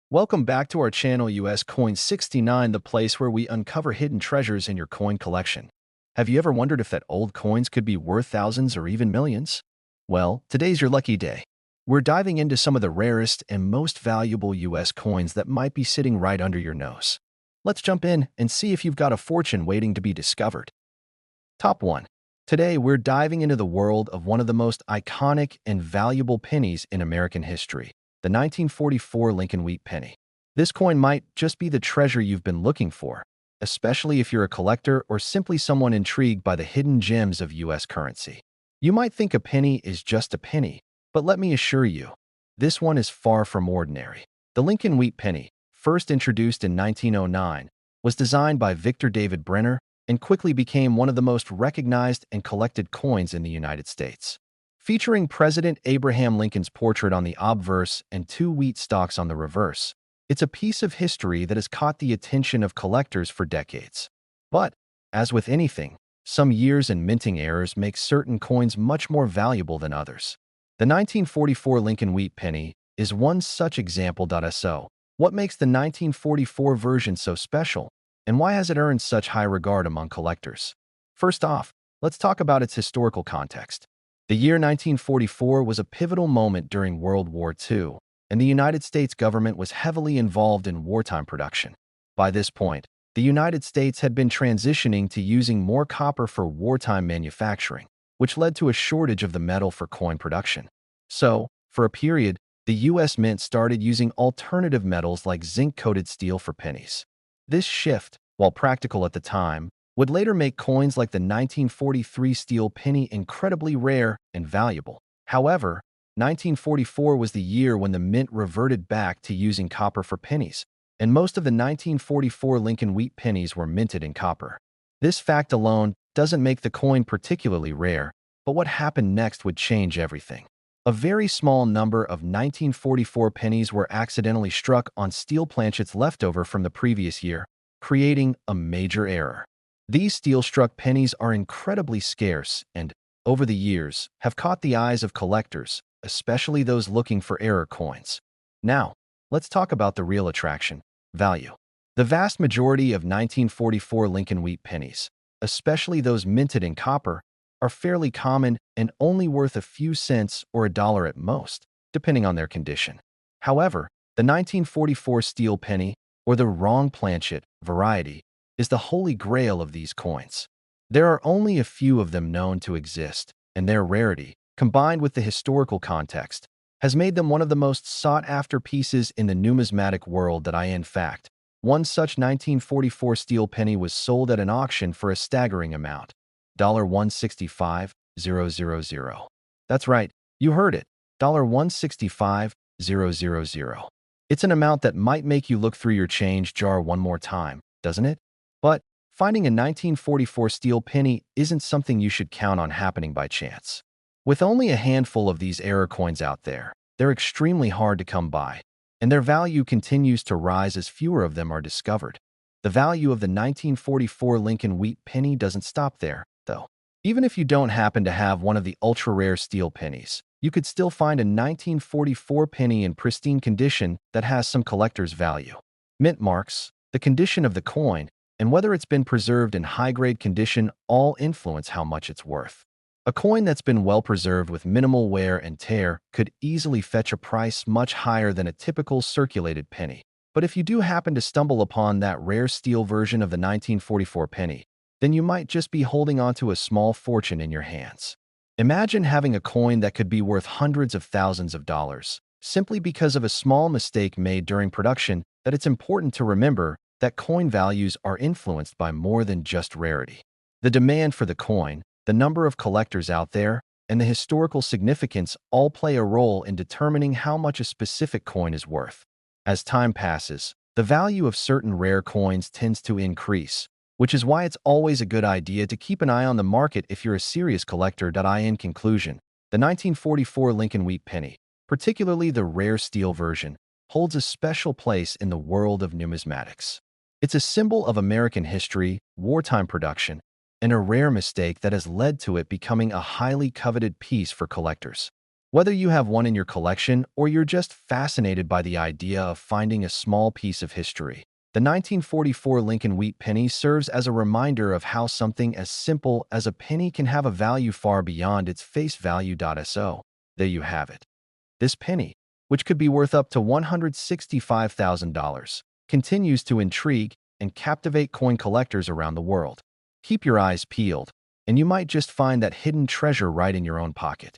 Welcome back to our channel US Coin 69, the place where we uncover hidden treasures in your coin collection. Have you ever wondered if that old coins could be worth thousands or even millions? Well, today's your lucky day. We're diving into some of the rarest and most valuable US coins that might be sitting right under your nose. Let's jump in and see if you've got a fortune waiting to be discovered. Top 1. Today, we're diving into the world of one of the most iconic and valuable pennies in American history, the 1944 Lincoln Wheat Penny. This coin might just be the treasure you've been looking for, especially if you're a collector or simply someone intrigued by the hidden gems of U.S. currency. You might think a penny is just a penny, but let me assure you, this one is far from ordinary. The Lincoln Wheat Penny, first introduced in 1909, was designed by Victor David Brenner and quickly became one of the most recognized and collected coins in the United States. Featuring President Abraham Lincoln's portrait on the obverse and two wheat stalks on the reverse, it's a piece of history that has caught the attention of collectors for decades. But, as with anything, some years and minting errors make certain coins much more valuable than others. The 1944 Lincoln Wheat Penny is one such example. So, what makes the 1944 version so special? And why has it earned such high regard among collectors? First off, let's talk about its historical context. The year 1944 was a pivotal moment during World War II, and the United States government was heavily involved in wartime production. By this point, the United States had been transitioning to using more copper for wartime manufacturing, which led to a shortage of the metal for coin production. So, for a period, the U.S. Mint started using alternative metals like zinc-coated steel for pennies. This shift, while practical at the time, would later make coins like the 1943 steel penny incredibly rare and valuable. However, 1944 was the year when the Mint reverted back to using copper for pennies, and most of the 1944 Lincoln Wheat pennies were minted in copper. This fact alone doesn't make the coin particularly rare, but what happened next would change everything. A very small number of 1944 pennies were accidentally struck on steel planchets left over from the previous year, creating a major error. These steel-struck pennies are incredibly scarce and, over the years, have caught the eyes of collectors, especially those looking for error coins. Now, let's talk about the real attraction: value. The vast majority of 1944 Lincoln Wheat pennies, especially those minted in copper, are fairly common and only worth a few cents or a dollar at most, depending on their condition. However, the 1944 steel penny, or the wrong planchet variety, is the holy grail of these coins. There are only a few of them known to exist, and their rarity, combined with the historical context, has made them one of the most sought-after pieces in the numismatic world. In fact, one such 1944 steel penny was sold at an auction for a staggering amount: $165,000. That's right, you heard it, $165,000. It's an amount that might make you look through your change jar one more time, doesn't it? But finding a 1944 steel penny isn't something you should count on happening by chance. With only a handful of these error coins out there, they're extremely hard to come by, and their value continues to rise as fewer of them are discovered. The value of the 1944 Lincoln Wheat Penny doesn't stop there, though. Even if you don't happen to have one of the ultra-rare steel pennies, you could still find a 1944 penny in pristine condition that has some collector's value. Mint marks, the condition of the coin, and whether it's been preserved in high-grade condition all influence how much it's worth. A coin that's been well preserved with minimal wear and tear could easily fetch a price much higher than a typical circulated penny. But if you do happen to stumble upon that rare steel version of the 1944 penny, then you might just be holding onto a small fortune in your hands. Imagine having a coin that could be worth hundreds of thousands of dollars, simply because of a small mistake made during production. That it's important to remember that coin values are influenced by more than just rarity. The demand for the coin, the number of collectors out there, and the historical significance all play a role in determining how much a specific coin is worth. As time passes, the value of certain rare coins tends to increase, which is why it's always a good idea to keep an eye on the market if you're a serious collector. In conclusion, the 1944 Lincoln Wheat Penny, particularly the rare steel version, holds a special place in the world of numismatics. It's a symbol of American history, wartime production, and a rare mistake that has led to it becoming a highly coveted piece for collectors. Whether you have one in your collection or you're just fascinated by the idea of finding a small piece of history, the 1944 Lincoln Wheat Penny serves as a reminder of how something as simple as a penny can have a value far beyond its face value. So, there you have it. This penny, which could be worth up to $165,000, continues to intrigue and captivate coin collectors around the world. Keep your eyes peeled, and you might just find that hidden treasure right in your own pocket.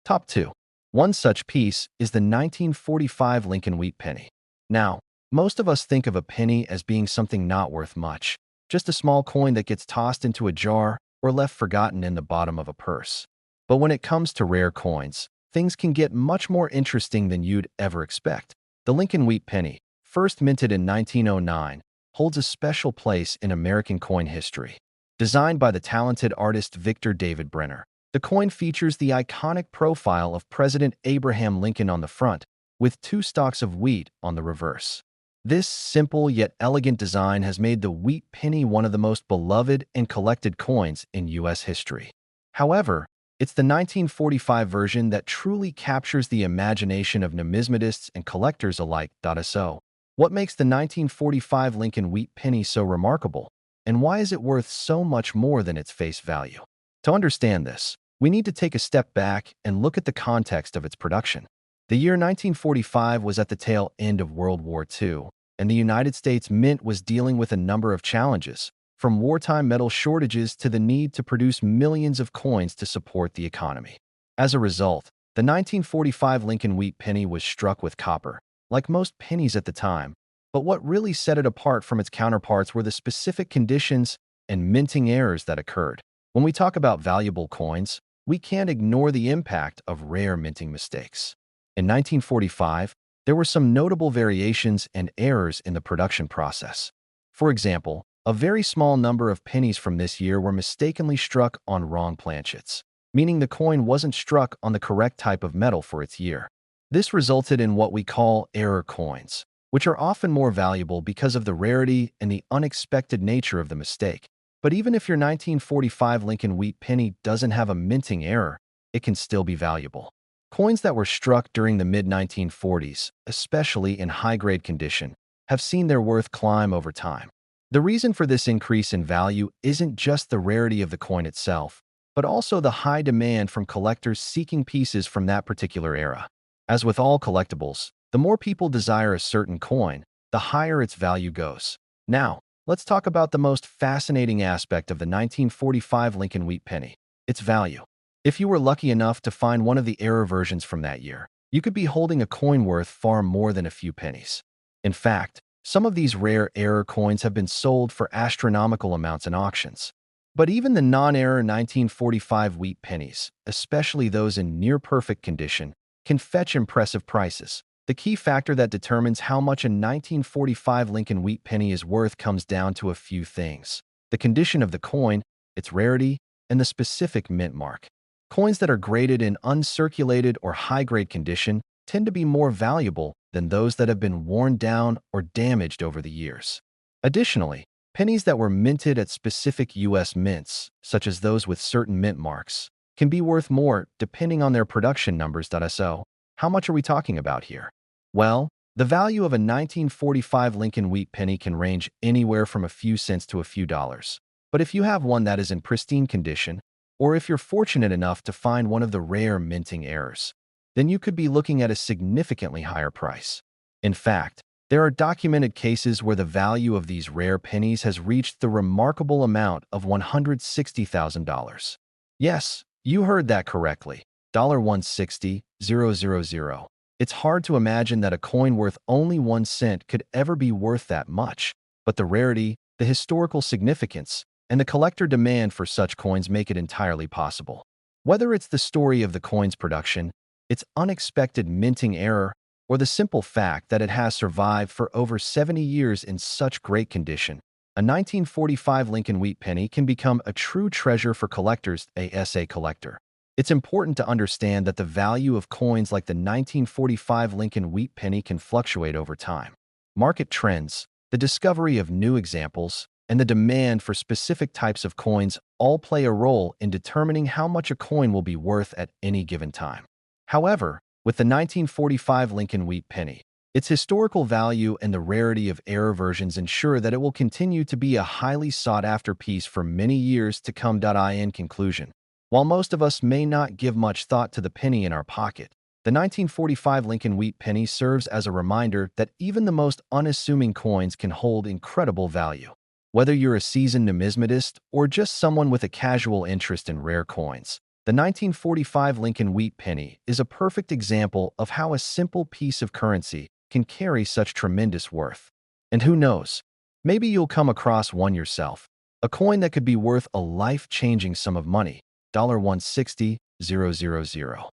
Top 2. One such piece is the 1945 Lincoln Wheat Penny. Now, most of us think of a penny as being something not worth much, just a small coin that gets tossed into a jar or left forgotten in the bottom of a purse. But when it comes to rare coins, things can get much more interesting than you'd ever expect. The Lincoln Wheat Penny, first minted in 1909, holds a special place in American coin history. Designed by the talented artist Victor David Brenner, the coin features the iconic profile of President Abraham Lincoln on the front, with two stalks of wheat on the reverse. This simple yet elegant design has made the wheat penny one of the most beloved and collected coins in U.S. history. However, it's the 1945 version that truly captures the imagination of numismatists and collectors alike. So, what makes the 1945 Lincoln Wheat Penny so remarkable, and why is it worth so much more than its face value? To understand this, we need to take a step back and look at the context of its production. The year 1945 was at the tail end of World War II, and the United States Mint was dealing with a number of challenges, from wartime metal shortages to the need to produce millions of coins to support the economy. As a result, the 1945 Lincoln Wheat Penny was struck with copper, like most pennies at the time, but what really set it apart from its counterparts were the specific conditions and minting errors that occurred. When we talk about valuable coins, we can't ignore the impact of rare minting mistakes. In 1945, there were some notable variations and errors in the production process. For example, a very small number of pennies from this year were mistakenly struck on wrong planchets, meaning the coin wasn't struck on the correct type of metal for its year. This resulted in what we call error coins, which are often more valuable because of the rarity and the unexpected nature of the mistake. But even if your 1945 Lincoln Wheat Penny doesn't have a minting error, it can still be valuable. Coins that were struck during the mid-1940s, especially in high-grade condition, have seen their worth climb over time. The reason for this increase in value isn't just the rarity of the coin itself, but also the high demand from collectors seeking pieces from that particular era. As with all collectibles, the more people desire a certain coin, the higher its value goes. Now, let's talk about the most fascinating aspect of the 1945 Lincoln Wheat Penny, its value. If you were lucky enough to find one of the error versions from that year, you could be holding a coin worth far more than a few pennies. In fact, some of these rare error coins have been sold for astronomical amounts in auctions. But even the non-error 1945 wheat pennies, especially those in near-perfect condition, can fetch impressive prices. The key factor that determines how much a 1945 Lincoln Wheat Penny is worth comes down to a few things: the condition of the coin, its rarity, and the specific mint mark. Coins that are graded in uncirculated or high-grade condition tend to be more valuable than those that have been worn down or damaged over the years. Additionally, pennies that were minted at specific U.S. mints, such as those with certain mint marks, can be worth more depending on their production numbers. So, how much are we talking about here? Well, the value of a 1945 Lincoln Wheat Penny can range anywhere from a few cents to a few dollars. But if you have one that is in pristine condition, or if you're fortunate enough to find one of the rare minting errors, then you could be looking at a significantly higher price. In fact, there are documented cases where the value of these rare pennies has reached the remarkable amount of $160,000. Yes, you heard that correctly. $160,000. It's hard to imagine that a coin worth only 1 cent could ever be worth that much, but the rarity, the historical significance, and the collector demand for such coins make it entirely possible. Whether it's the story of the coin's production, its unexpected minting error, or the simple fact that it has survived for over 70 years in such great condition, a 1945 Lincoln Wheat Penny can become a true treasure for collectors. As a collector, it's important to understand that the value of coins like the 1945 Lincoln Wheat Penny can fluctuate over time. Market trends, the discovery of new examples, and the demand for specific types of coins all play a role in determining how much a coin will be worth at any given time. However, with the 1945 Lincoln Wheat Penny, its historical value and the rarity of error versions ensure that it will continue to be a highly sought-after piece for many years to come. In conclusion, while most of us may not give much thought to the penny in our pocket, the 1945 Lincoln Wheat Penny serves as a reminder that even the most unassuming coins can hold incredible value. Whether you're a seasoned numismatist or just someone with a casual interest in rare coins, the 1945 Lincoln Wheat Penny is a perfect example of how a simple piece of currency can carry such tremendous worth. And who knows, maybe you'll come across one yourself, a coin that could be worth a life-changing sum of money, $160,000.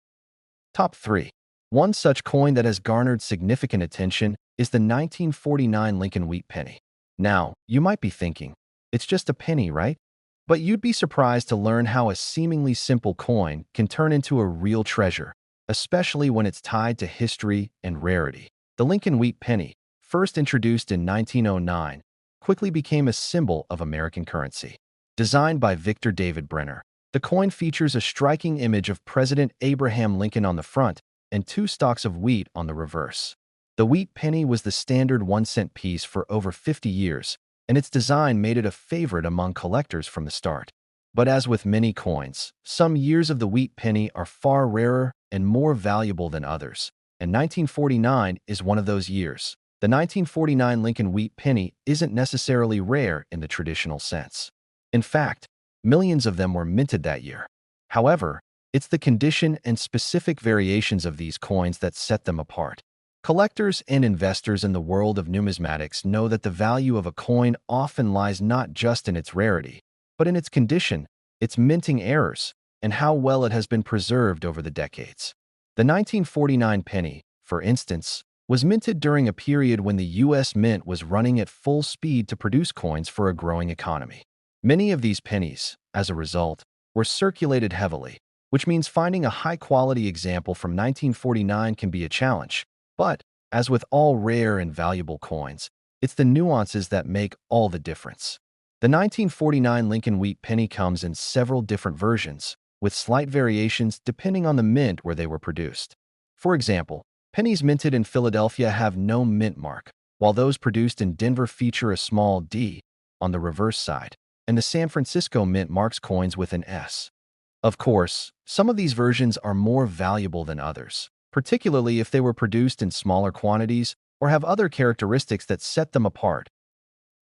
Top 3. One such coin that has garnered significant attention is the 1949 Lincoln Wheat Penny. Now, you might be thinking, it's just a penny, right? But you'd be surprised to learn how a seemingly simple coin can turn into a real treasure, especially when it's tied to history and rarity. The Lincoln Wheat Penny, first introduced in 1909, quickly became a symbol of American currency. Designed by Victor David Brenner, the coin features a striking image of President Abraham Lincoln on the front and two stalks of wheat on the reverse. The wheat penny was the standard 1-cent piece for over 50 years, and its design made it a favorite among collectors from the start. But as with many coins, some years of the wheat penny are far rarer and more valuable than others, and 1949 is one of those years. The 1949 Lincoln Wheat Penny isn't necessarily rare in the traditional sense. In fact, millions of them were minted that year. However, it's the condition and specific variations of these coins that set them apart. Collectors and investors in the world of numismatics know that the value of a coin often lies not just in its rarity, but in its condition, its minting errors, and how well it has been preserved over the decades. The 1949 penny, for instance, was minted during a period when the U.S. Mint was running at full speed to produce coins for a growing economy. Many of these pennies, as a result, were circulated heavily, which means finding a high-quality example from 1949 can be a challenge. But, as with all rare and valuable coins, it's the nuances that make all the difference. The 1949 Lincoln Wheat Penny comes in several different versions, with slight variations depending on the mint where they were produced. For example, pennies minted in Philadelphia have no mint mark, while those produced in Denver feature a small D on the reverse side, and the San Francisco Mint marks coins with an S. Of course, some of these versions are more valuable than others, particularly if they were produced in smaller quantities or have other characteristics that set them apart.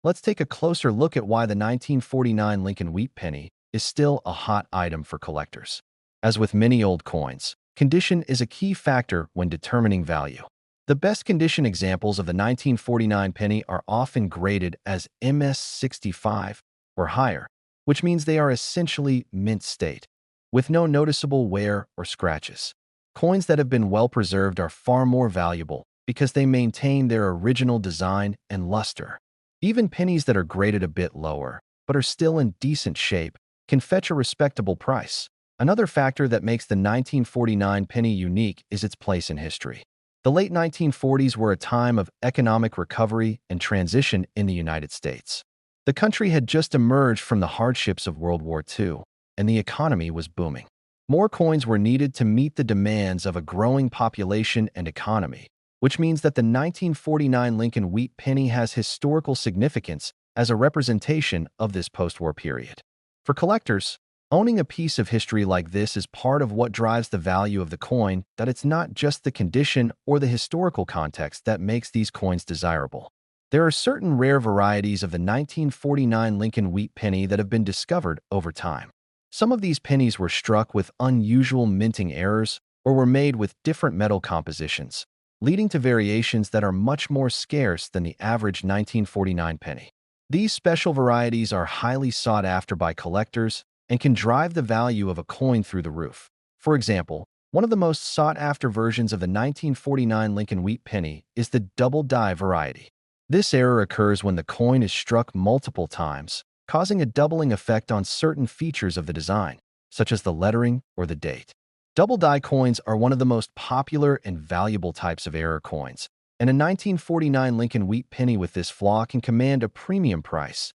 Let's take a closer look at why the 1949 Lincoln Wheat Penny is still a hot item for collectors. As with many old coins, condition is a key factor when determining value. The best condition examples of the 1949 penny are often graded as MS65 or higher, which means they are essentially mint state, with no noticeable wear or scratches. Coins that have been well preserved are far more valuable because they maintain their original design and luster. Even pennies that are graded a bit lower, but are still in decent shape, can fetch a respectable price. Another factor that makes the 1949 penny unique is its place in history. The late 1940s were a time of economic recovery and transition in the United States. The country had just emerged from the hardships of World War II, and the economy was booming. More coins were needed to meet the demands of a growing population and economy, which means that the 1949 Lincoln Wheat Penny has historical significance as a representation of this post-war period. For collectors, owning a piece of history like this is part of what drives the value of the coin, that it's not just the condition or the historical context that makes these coins desirable. There are certain rare varieties of the 1949 Lincoln Wheat Penny that have been discovered over time. Some of these pennies were struck with unusual minting errors or were made with different metal compositions, leading to variations that are much more scarce than the average 1949 penny. These special varieties are highly sought after by collectors and can drive the value of a coin through the roof. For example, one of the most sought-after versions of the 1949 Lincoln Wheat Penny is the double die variety. This error occurs when the coin is struck multiple times, causing a doubling effect on certain features of the design, such as the lettering or the date. Double die coins are one of the most popular and valuable types of error coins, and a 1949 Lincoln Wheat Penny with this flaw can command a premium price.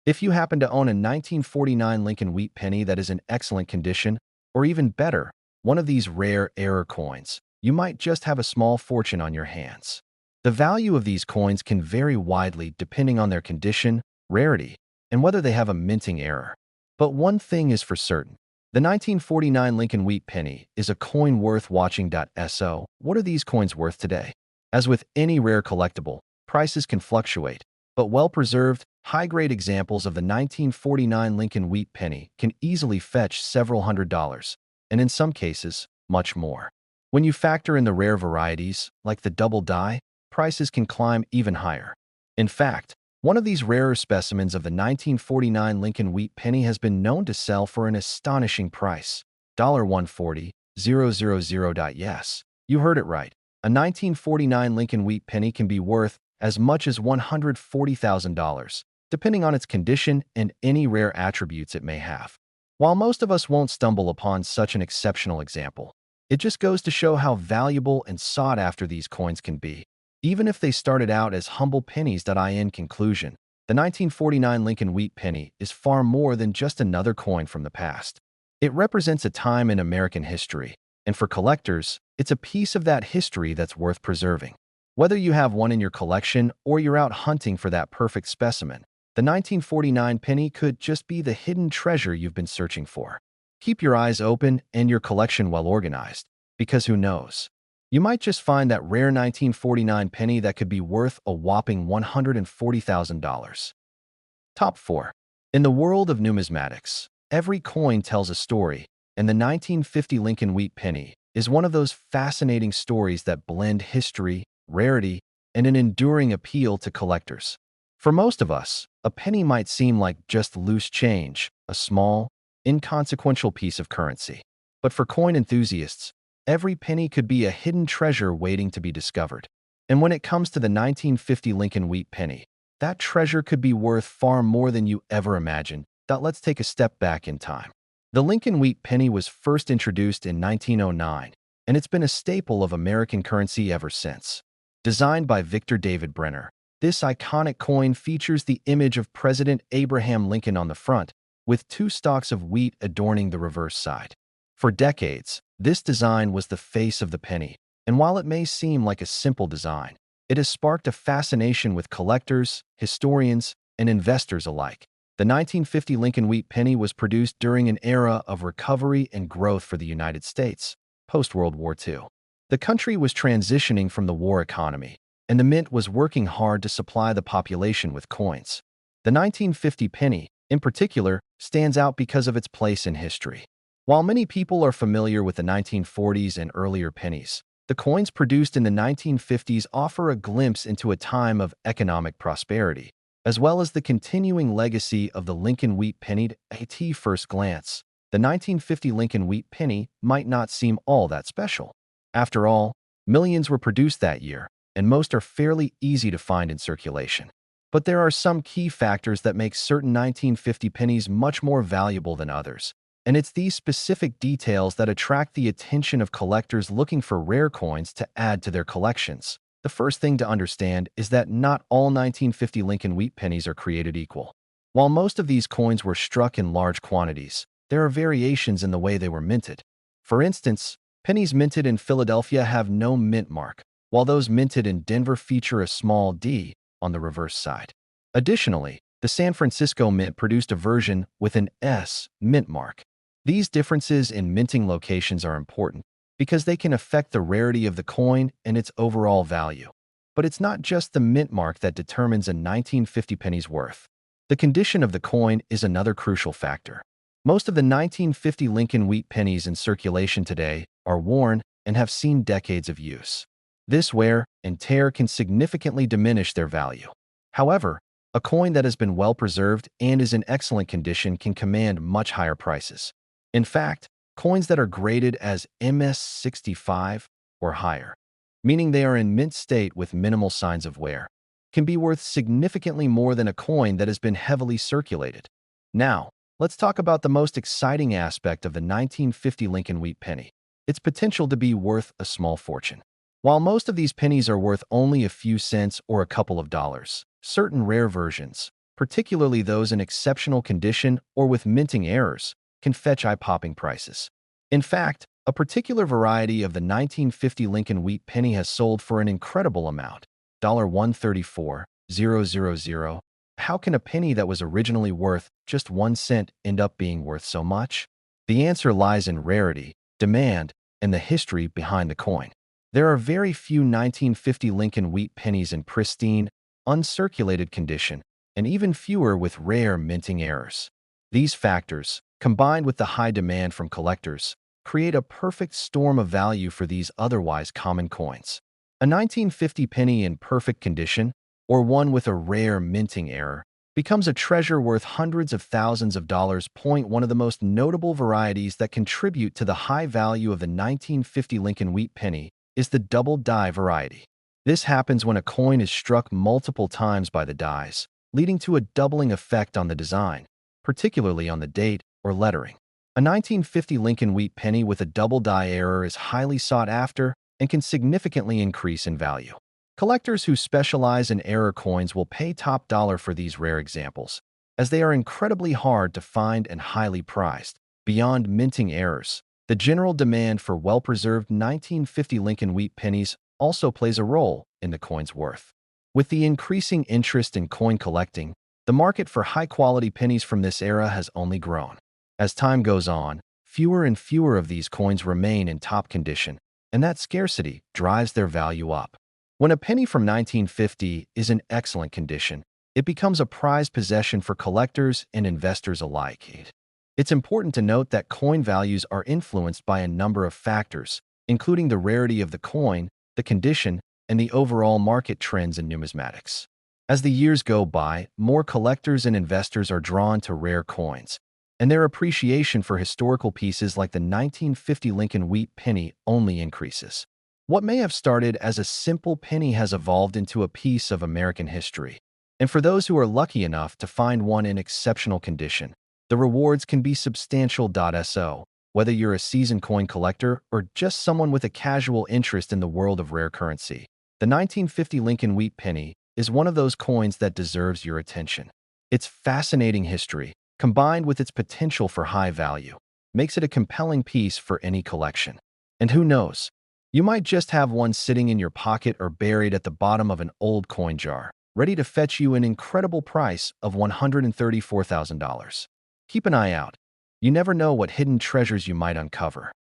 If you happen to own a 1949 Lincoln Wheat Penny that is in excellent condition, or even better, one of these rare error coins, you might just have a small fortune on your hands. The value of these coins can vary widely depending on their condition, rarity, and whether they have a minting error. But one thing is for certain. The 1949 Lincoln Wheat Penny is a coin worth watching. So, what are these coins worth today? As with any rare collectible, prices can fluctuate, but well-preserved, high-grade examples of the 1949 Lincoln Wheat Penny can easily fetch several $100s, and in some cases, much more. When you factor in the rare varieties, like the double die, prices can climb even higher. In fact, one of these rarer specimens of the 1949 Lincoln Wheat Penny has been known to sell for an astonishing price, $140,000. Yes, you heard it right. A 1949 Lincoln Wheat Penny can be worth as much as $140,000, depending on its condition and any rare attributes it may have. While most of us won't stumble upon such an exceptional example, it just goes to show how valuable and sought after these coins can be, even if they started out as humble pennies. In conclusion, the 1949 Lincoln Wheat Penny is far more than just another coin from the past. It represents a time in American history, and for collectors, it's a piece of that history that's worth preserving. Whether you have one in your collection or you're out hunting for that perfect specimen, the 1949 penny could just be the hidden treasure you've been searching for. Keep your eyes open and your collection well organized, because who knows? You might just find that rare 1949 penny that could be worth a whopping $140,000. Top 4. In the world of numismatics, every coin tells a story, and the 1950 Lincoln Wheat Penny is one of those fascinating stories that blend history, rarity, and an enduring appeal to collectors. For most of us, a penny might seem like just loose change, a small, inconsequential piece of currency. But for coin enthusiasts, every penny could be a hidden treasure waiting to be discovered. And when it comes to the 1950 Lincoln Wheat Penny, that treasure could be worth far more than you ever imagined. Let's take a step back in time. The Lincoln Wheat Penny was first introduced in 1909, and it's been a staple of American currency ever since. Designed by Victor David Brenner, this iconic coin features the image of President Abraham Lincoln on the front, with two stalks of wheat adorning the reverse side. For decades, this design was the face of the penny, and while it may seem like a simple design, it has sparked a fascination with collectors, historians, and investors alike. The 1950 Lincoln Wheat Penny was produced during an era of recovery and growth for the United States, post-World War II. The country was transitioning from the war economy, and the mint was working hard to supply the population with coins. The 1950 penny, in particular, stands out because of its place in history. While many people are familiar with the 1940s and earlier pennies, the coins produced in the 1950s offer a glimpse into a time of economic prosperity, as well as the continuing legacy of the Lincoln Wheat Penny. At first glance, the 1950 Lincoln Wheat Penny might not seem all that special. After all, millions were produced that year, and most are fairly easy to find in circulation. But there are some key factors that make certain 1950 pennies much more valuable than others, and it's these specific details that attract the attention of collectors looking for rare coins to add to their collections. The first thing to understand is that not all 1950 Lincoln Wheat Pennies are created equal. While most of these coins were struck in large quantities, there are variations in the way they were minted. For instance, pennies minted in Philadelphia have no mint mark, while those minted in Denver feature a small D on the reverse side. Additionally, the San Francisco Mint produced a version with an S mint mark. These differences in minting locations are important because they can affect the rarity of the coin and its overall value. But it's not just the mint mark that determines a 1950 penny's worth. The condition of the coin is another crucial factor. Most of the 1950 Lincoln Wheat Pennies in circulation today are worn and have seen decades of use. This wear and tear can significantly diminish their value. However, a coin that has been well preserved and is in excellent condition can command much higher prices. In fact, coins that are graded as MS65 or higher, meaning they are in mint state with minimal signs of wear, can be worth significantly more than a coin that has been heavily circulated. Now, let's talk about the most exciting aspect of the 1950 Lincoln Wheat Penny, its potential to be worth a small fortune. While most of these pennies are worth only a few cents or a couple of dollars, certain rare versions, particularly those in exceptional condition or with minting errors, can fetch eye-popping prices. In fact, A particular variety of the 1950 Lincoln Wheat Penny has sold for an incredible amount, $134,000. How can a penny that was originally worth just 1 cent end up being worth so much? The answer lies in rarity, demand, and the history behind the coin. There are very few 1950 Lincoln Wheat Pennies in pristine, uncirculated condition, and even fewer with rare minting errors. These factors, combined with the high demand from collectors, create a perfect storm of value for these otherwise common coins. A 1950 penny in perfect condition, or one with a rare minting error, becomes a treasure worth hundreds of thousands of dollars. One of the most notable varieties that contribute to the high value of the 1950 Lincoln Wheat Penny is the double die variety. This happens when a coin is struck multiple times by the dies, leading to a doubling effect on the design, particularly on the date or lettering. A 1950 Lincoln Wheat Penny with a double die error is highly sought after and can significantly increase in value. Collectors who specialize in error coins will pay top dollar for these rare examples, as they are incredibly hard to find and highly prized. Beyond minting errors, the general demand for well-preserved 1950 Lincoln Wheat Pennies also plays a role in the coin's worth. With the increasing interest in coin collecting, the market for high-quality pennies from this era has only grown. As time goes on, fewer and fewer of these coins remain in top condition, and that scarcity drives their value up. When a penny from 1950 is in excellent condition, it becomes a prized possession for collectors and investors alike. It's important to note that coin values are influenced by a number of factors, including the rarity of the coin, the condition, and the overall market trends in numismatics. As the years go by, more collectors and investors are drawn to rare coins, and their appreciation for historical pieces like the 1950 Lincoln Wheat Penny only increases. What may have started as a simple penny has evolved into a piece of American history. And for those who are lucky enough to find one in exceptional condition, the rewards can be substantial. Whether you're a seasoned coin collector or just someone with a casual interest in the world of rare currency, the 1950 Lincoln Wheat Penny is one of those coins that deserves your attention. Its fascinating history, combined with its potential for high value, makes it a compelling piece for any collection. And who knows? You might just have one sitting in your pocket or buried at the bottom of an old coin jar, ready to fetch you an incredible price of $134,000. Keep an eye out. You never know what hidden treasures you might uncover.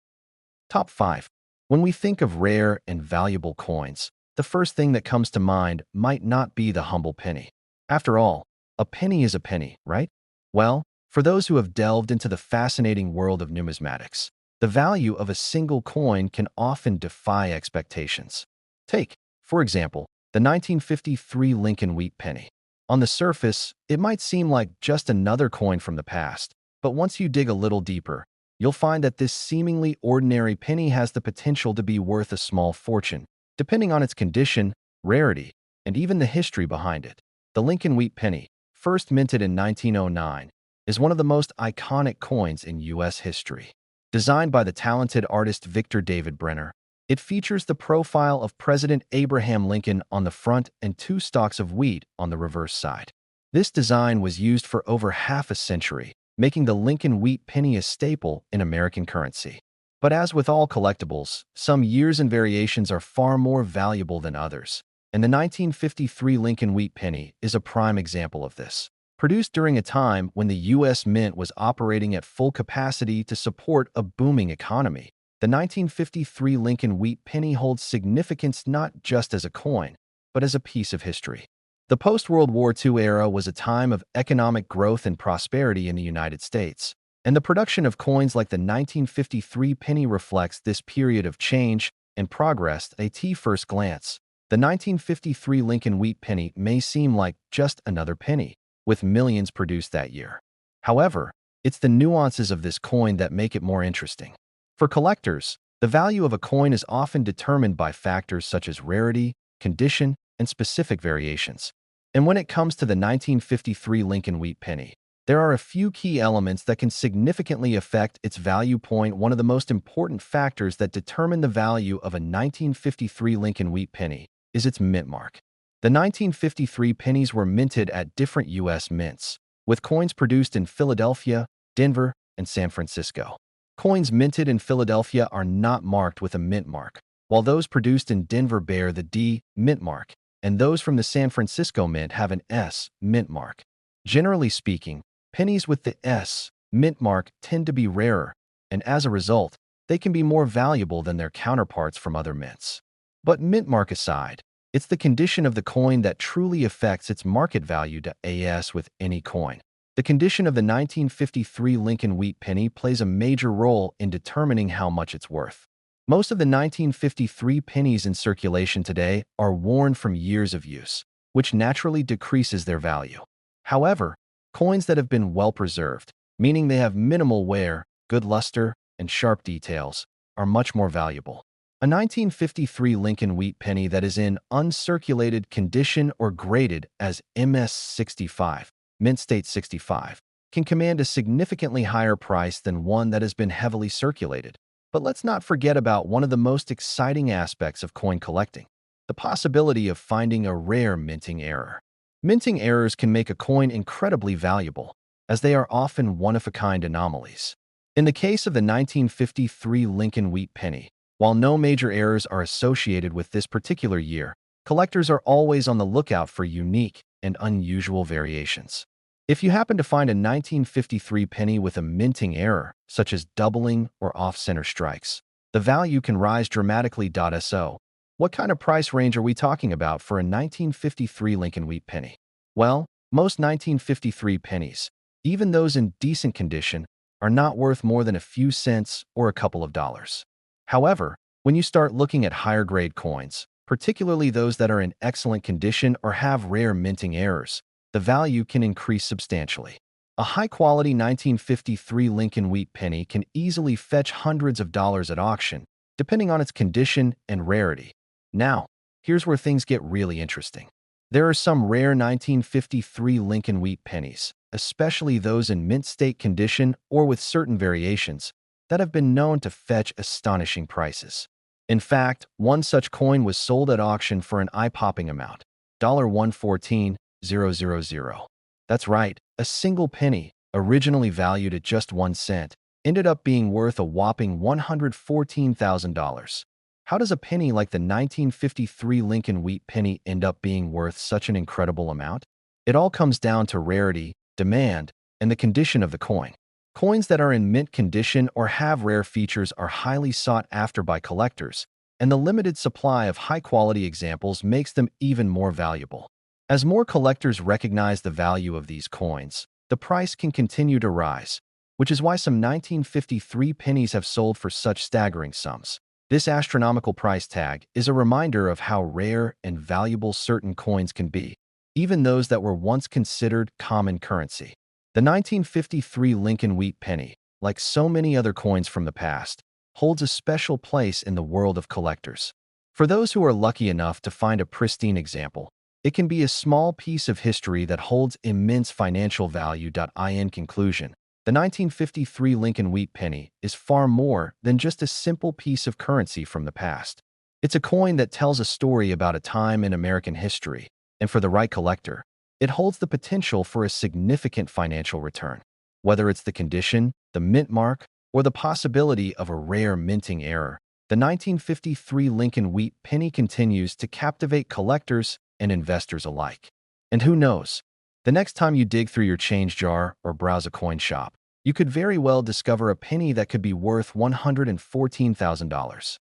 Top 5. When we think of rare and valuable coins, the first thing that comes to mind might not be the humble penny. After all, a penny is a penny, right? Well, for those who have delved into the fascinating world of numismatics, the value of a single coin can often defy expectations. Take, for example, the 1953 Lincoln Wheat Penny. On the surface, it might seem like just another coin from the past, but once you dig a little deeper, you'll find that this seemingly ordinary penny has the potential to be worth a small fortune, depending on its condition, rarity, and even the history behind it. The Lincoln Wheat Penny, first minted in 1909, is one of the most iconic coins in U.S. history. Designed by the talented artist Victor David Brenner, it features the profile of President Abraham Lincoln on the front and two stalks of wheat on the reverse side. This design was used for over half a century, making the Lincoln Wheat Penny a staple in American currency. But as with all collectibles, some years and variations are far more valuable than others, and the 1953 Lincoln Wheat Penny is a prime example of this. Produced during a time when the U.S. Mint was operating at full capacity to support a booming economy, the 1953 Lincoln Wheat Penny holds significance not just as a coin, but as a piece of history. The post-World War II era was a time of economic growth and prosperity in the United States, and the production of coins like the 1953 penny reflects this period of change and progress. At first glance, the 1953 Lincoln Wheat Penny may seem like just another penny, with millions produced that year. However, it's the nuances of this coin that make it more interesting. For collectors, the value of a coin is often determined by factors such as rarity, condition, and specific variations. And when it comes to the 1953 Lincoln Wheat Penny, there are a few key elements that can significantly affect its value. One of the most important factors that determine the value of a 1953 Lincoln Wheat Penny is its mint mark. The 1953 pennies were minted at different U.S. mints, with coins produced in Philadelphia, Denver, and San Francisco. Coins minted in Philadelphia are not marked with a mint mark, while those produced in Denver bear the D mint mark, and those from the San Francisco Mint have an S mint mark. Generally speaking, pennies with the S mint mark tend to be rarer, and as a result, they can be more valuable than their counterparts from other mints. But mint mark aside, it's the condition of the coin that truly affects its market value to AS with any coin. The condition of the 1953 Lincoln Wheat Penny plays a major role in determining how much it's worth. Most of the 1953 pennies in circulation today are worn from years of use, which naturally decreases their value. However, coins that have been well preserved, meaning they have minimal wear, good luster, and sharp details, are much more valuable. A 1953 Lincoln Wheat Penny that is in uncirculated condition or graded as MS65, Mint State 65, can command a significantly higher price than one that has been heavily circulated. But let's not forget about one of the most exciting aspects of coin collecting, the possibility of finding a rare minting error. Minting errors can make a coin incredibly valuable, as they are often one-of-a-kind anomalies. In the case of the 1953 Lincoln Wheat Penny, while no major errors are associated with this particular year, collectors are always on the lookout for unique and unusual variations. If you happen to find a 1953 penny with a minting error, such as doubling or off-center strikes, the value can rise dramatically. So, what kind of price range are we talking about for a 1953 Lincoln Wheat Penny? Well, most 1953 pennies, even those in decent condition, are not worth more than a few cents or a couple of dollars. However, when you start looking at higher-grade coins, particularly those that are in excellent condition or have rare minting errors, the value can increase substantially. A high-quality 1953 Lincoln Wheat Penny can easily fetch hundreds of dollars at auction, depending on its condition and rarity. Now, here's where things get really interesting. There are some rare 1953 Lincoln Wheat Pennies, especially those in mint state condition or with certain variations, that have been known to fetch astonishing prices. In fact, one such coin was sold at auction for an eye-popping amount, $114,000. That's right, a single penny, originally valued at just 1 cent, ended up being worth a whopping $114,000. How does a penny like the 1953 Lincoln Wheat Penny end up being worth such an incredible amount? It all comes down to rarity, demand, and the condition of the coin. Coins that are in mint condition or have rare features are highly sought after by collectors, and the limited supply of high-quality examples makes them even more valuable. As more collectors recognize the value of these coins, the price can continue to rise, which is why some 1953 pennies have sold for such staggering sums. This astronomical price tag is a reminder of how rare and valuable certain coins can be, even those that were once considered common currency. The 1953 Lincoln Wheat Penny, like so many other coins from the past, holds a special place in the world of collectors. For those who are lucky enough to find a pristine example, it can be a small piece of history that holds immense financial value. In conclusion, the 1953 Lincoln Wheat Penny is far more than just a simple piece of currency from the past. It's a coin that tells a story about a time in American history, and for the right collector, it holds the potential for a significant financial return. Whether it's the condition, the mint mark, or the possibility of a rare minting error, the 1953 Lincoln Wheat Penny continues to captivate collectors and investors alike. And who knows, the next time you dig through your change jar or browse a coin shop, you could very well discover a penny that could be worth $114,000.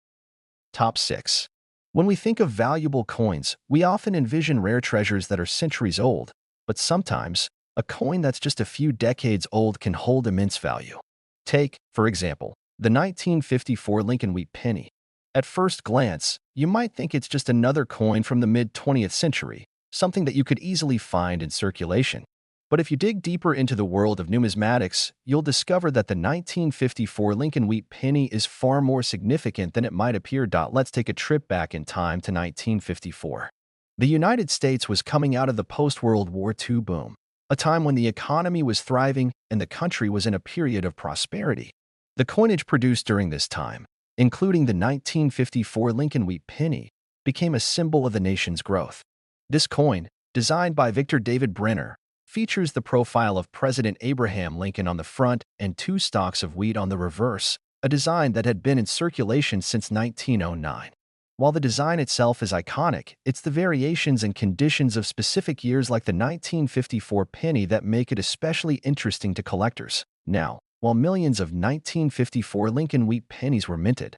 Top 6. When we think of valuable coins, we often envision rare treasures that are centuries old, but sometimes, a coin that's just a few decades old can hold immense value. Take, for example, the 1954 Lincoln Wheat Penny. At first glance, you might think it's just another coin from the mid-20th century, something that you could easily find in circulation. But if you dig deeper into the world of numismatics, you'll discover that the 1954 Lincoln Wheat Penny is far more significant than it might appear. Let's take a trip back in time to 1954. The United States was coming out of the post-World War II boom, a time when the economy was thriving and the country was in a period of prosperity. The coinage produced during this time, including the 1954 Lincoln Wheat Penny, became a symbol of the nation's growth. This coin, designed by Victor David Brenner, features the profile of President Abraham Lincoln on the front and two stalks of wheat on the reverse, a design that had been in circulation since 1909. While the design itself is iconic, it's the variations and conditions of specific years like the 1954 penny that make it especially interesting to collectors. Now, while millions of 1954 Lincoln wheat pennies were minted,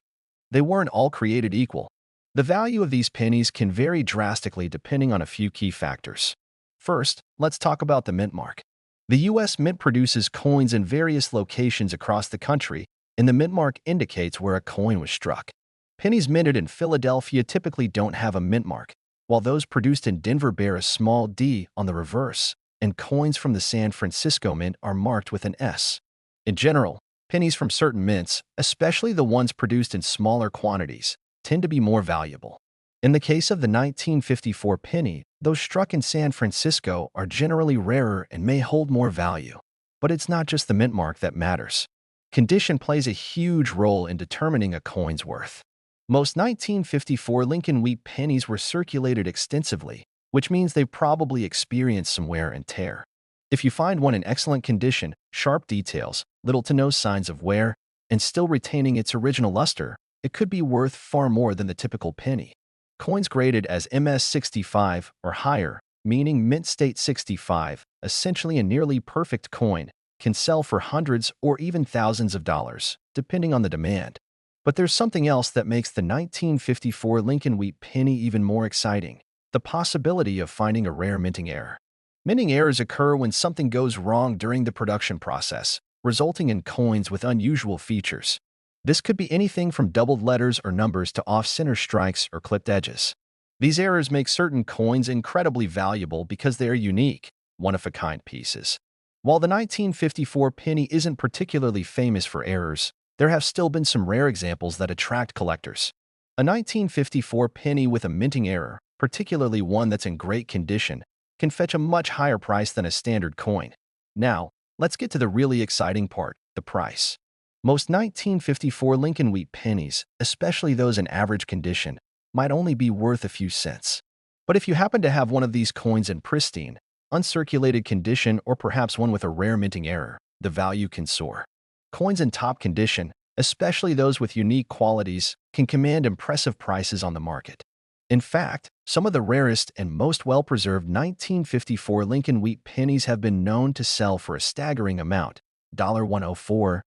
they weren't all created equal. The value of these pennies can vary drastically depending on a few key factors. First, let's talk about the mint mark. The U.S. Mint produces coins in various locations across the country, and the mint mark indicates where a coin was struck. Pennies minted in Philadelphia typically don't have a mint mark, while those produced in Denver bear a small D on the reverse, and coins from the San Francisco Mint are marked with an S. In general, pennies from certain mints, especially the ones produced in smaller quantities, tend to be more valuable. In the case of the 1954 penny, those struck in San Francisco are generally rarer and may hold more value. But it's not just the mint mark that matters. Condition plays a huge role in determining a coin's worth. Most 1954 Lincoln wheat pennies were circulated extensively, which means they've probably experienced some wear and tear. If you find one in excellent condition, sharp details, little to no signs of wear, and still retaining its original luster, it could be worth far more than the typical penny. Coins graded as MS-65 or higher, meaning mint state 65, essentially a nearly perfect coin, can sell for hundreds or even thousands of dollars, depending on the demand. But there's something else that makes the 1954 Lincoln wheat penny even more exciting: the possibility of finding a rare minting error. Minting errors occur when something goes wrong during the production process, resulting in coins with unusual features. This could be anything from doubled letters or numbers to off-center strikes or clipped edges. These errors make certain coins incredibly valuable because they are unique, one-of-a-kind pieces. While the 1954 penny isn't particularly famous for errors, there have still been some rare examples that attract collectors. A 1954 penny with a minting error, particularly one that's in great condition, can fetch a much higher price than a standard coin. Now, let's get to the really exciting part: the price. Most 1954 Lincoln wheat pennies, especially those in average condition, might only be worth a few cents. But if you happen to have one of these coins in pristine, uncirculated condition, or perhaps one with a rare minting error, the value can soar. Coins in top condition, especially those with unique qualities, can command impressive prices on the market. In fact, some of the rarest and most well-preserved 1954 Lincoln wheat pennies have been known to sell for a staggering amount: $104,000.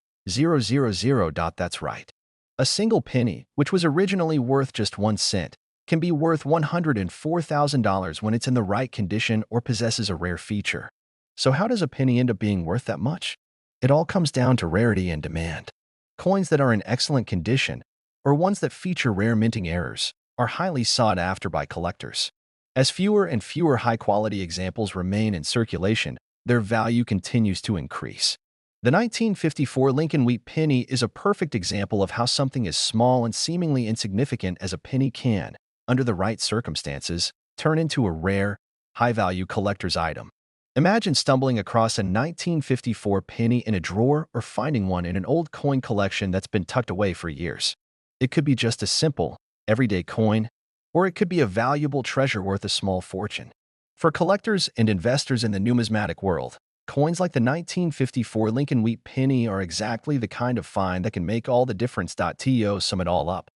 That's right. A single penny, which was originally worth just 1 cent, can be worth $104,000 when it's in the right condition or possesses a rare feature. So how does a penny end up being worth that much? It all comes down to rarity and demand. Coins that are in excellent condition, or ones that feature rare minting errors, are highly sought after by collectors. As fewer and fewer high-quality examples remain in circulation, their value continues to increase. The 1954 Lincoln wheat penny is a perfect example of how something as small and seemingly insignificant as a penny can, under the right circumstances, turn into a rare, high-value collector's item. Imagine stumbling across a 1954 penny in a drawer or finding one in an old coin collection that's been tucked away for years. It could be just a simple, everyday coin, or it could be a valuable treasure worth a small fortune. For collectors and investors in the numismatic world, coins like the 1954 Lincoln wheat penny are exactly the kind of find that can make all the difference. To sum it all up,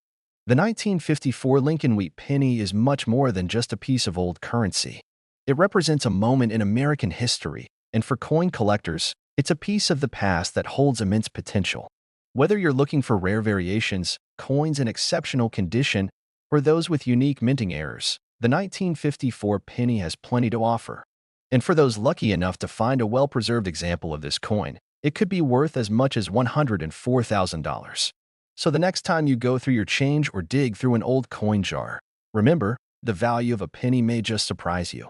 the 1954 Lincoln wheat penny is much more than just a piece of old currency. It represents a moment in American history, and for coin collectors, it's a piece of the past that holds immense potential. Whether you're looking for rare variations, coins in exceptional condition, or those with unique minting errors, the 1954 penny has plenty to offer. And for those lucky enough to find a well-preserved example of this coin, it could be worth as much as $104,000. So the next time you go through your change or dig through an old coin jar, remember, the value of a penny may just surprise you.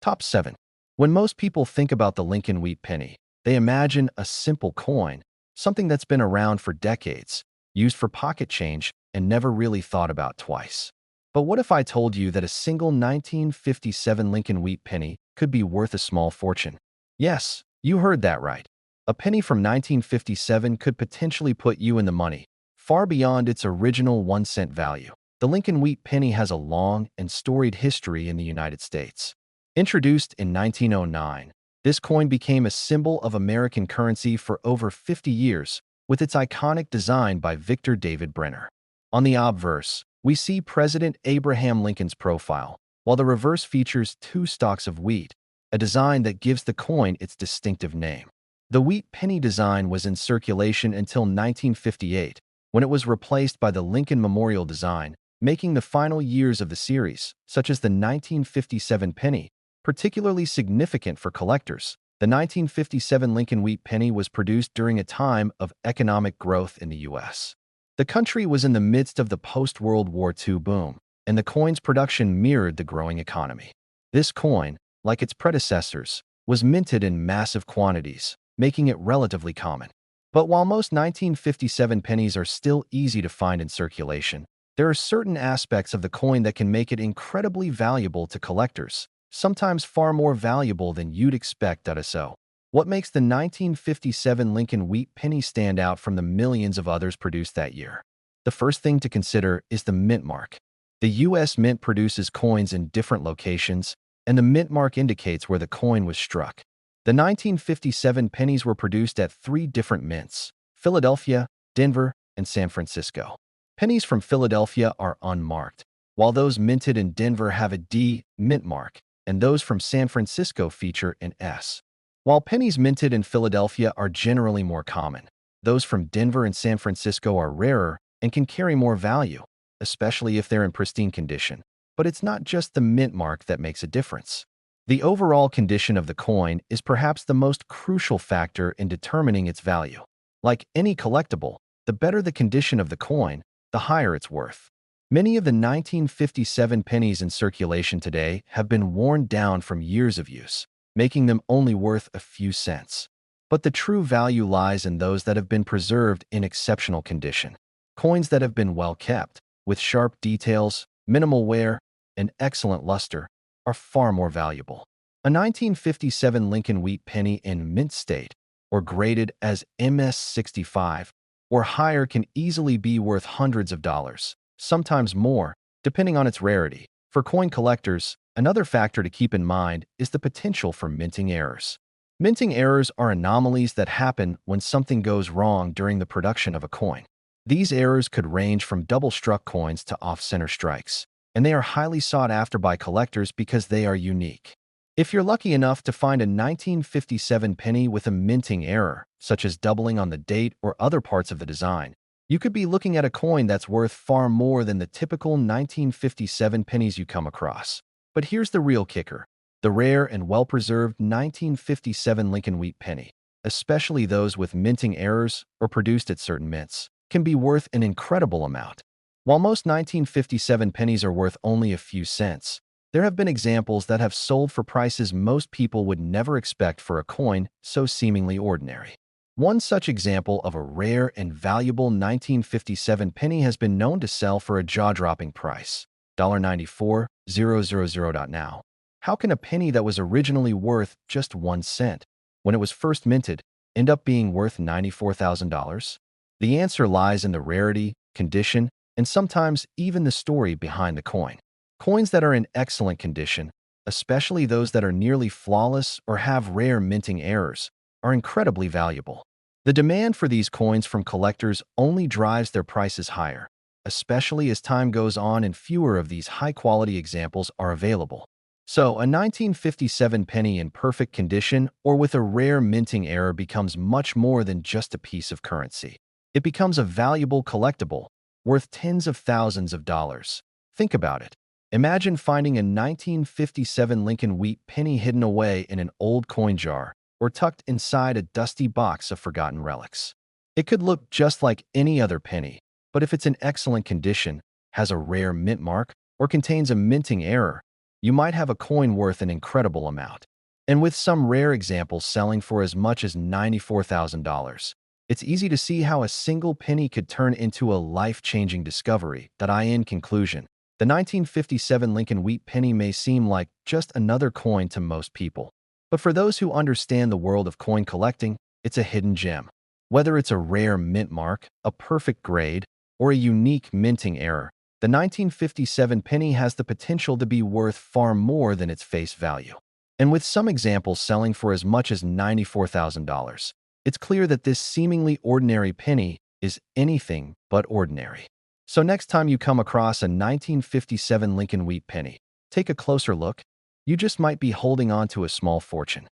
Top 7. When most people think about the Lincoln wheat penny, they imagine a simple coin, something that's been around for decades, used for pocket change, and never really thought about twice. But what if I told you that a single 1957 Lincoln wheat penny could be worth a small fortune? Yes, you heard that right. A penny from 1957 could potentially put you in the money, far beyond its original 1-cent value. The Lincoln wheat penny has a long and storied history in the United States. Introduced in 1909, This coin became a symbol of American currency for over 50 years, with its iconic design by Victor David Brenner. On the obverse, we see President Abraham Lincoln's profile, while the reverse features two stalks of wheat, a design that gives the coin its distinctive name. The wheat penny design was in circulation until 1958, when it was replaced by the Lincoln Memorial design, making the final years of the series, such as the 1957 penny, particularly significant for collectors. The 1957 Lincoln Wheat Penny was produced during a time of economic growth in the U.S. The country was in the midst of the post-World War II boom, and the coin's production mirrored the growing economy. This coin, like its predecessors, was minted in massive quantities, making it relatively common. But while most 1957 pennies are still easy to find in circulation, there are certain aspects of the coin that can make it incredibly valuable to collectors, sometimes far more valuable than you'd expect. So, what makes the 1957 Lincoln Wheat Penny stand out from the millions of others produced that year? The first thing to consider is the mint mark. The U.S. Mint produces coins in different locations, and the mint mark indicates where the coin was struck. The 1957 pennies were produced at three different mints: Philadelphia, Denver, and San Francisco. Pennies from Philadelphia are unmarked, while those minted in Denver have a D mint mark, and those from San Francisco feature an S. While pennies minted in Philadelphia are generally more common, those from Denver and San Francisco are rarer and can carry more value, especially if they're in pristine condition. But it's not just the mint mark that makes a difference. The overall condition of the coin is perhaps the most crucial factor in determining its value. Like any collectible, the better the condition of the coin, the higher its worth. Many of the 1957 pennies in circulation today have been worn down from years of use, making them only worth a few cents. But the true value lies in those that have been preserved in exceptional condition. Coins that have been well kept, with sharp details, minimal wear, and excellent luster, are far more valuable. A 1957 Lincoln Wheat Penny in mint state, or graded as MS-65 or higher, can easily be worth hundreds of dollars, sometimes more, depending on its rarity. For coin collectors, another factor to keep in mind is the potential for minting errors. Minting errors are anomalies that happen when something goes wrong during the production of a coin. These errors could range from double-struck coins to off-center strikes, and they are highly sought after by collectors because they are unique. If you're lucky enough to find a 1957 penny with a minting error, such as doubling on the date or other parts of the design, you could be looking at a coin that's worth far more than the typical 1957 pennies you come across. But here's the real kicker: the rare and well-preserved 1957 Lincoln Wheat Penny, especially those with minting errors or produced at certain mints, can be worth an incredible amount. While most 1957 pennies are worth only a few cents, there have been examples that have sold for prices most people would never expect for a coin so seemingly ordinary. One such example of a rare and valuable 1957 penny has been known to sell for a jaw-dropping price, $94,000. Now, how can a penny that was originally worth just 1 cent, when it was first minted, end up being worth $94,000? The answer lies in the rarity, condition, and sometimes even the story behind the coin. Coins that are in excellent condition, especially those that are nearly flawless or have rare minting errors, are incredibly valuable. The demand for these coins from collectors only drives their prices higher, especially as time goes on and fewer of these high-quality examples are available. So, a 1957 penny in perfect condition or with a rare minting error becomes much more than just a piece of currency. It becomes a valuable collectible, worth tens of thousands of dollars. Think about it. Imagine finding a 1957 Lincoln Wheat Penny hidden away in an old coin jar or tucked inside a dusty box of forgotten relics. It could look just like any other penny, but if it's in excellent condition, has a rare mint mark, or contains a minting error, you might have a coin worth an incredible amount. And with some rare examples selling for as much as $94,000, it's easy to see how a single penny could turn into a life-changing discovery. In conclusion, the 1957 Lincoln Wheat Penny may seem like just another coin to most people, but for those who understand the world of coin collecting, it's a hidden gem. Whether it's a rare mint mark, a perfect grade, or a unique minting error, the 1957 penny has the potential to be worth far more than its face value. And with some examples selling for as much as $94,000, it's clear that this seemingly ordinary penny is anything but ordinary. So next time you come across a 1957 Lincoln Wheat penny, take a closer look. You just might be holding on to a small fortune.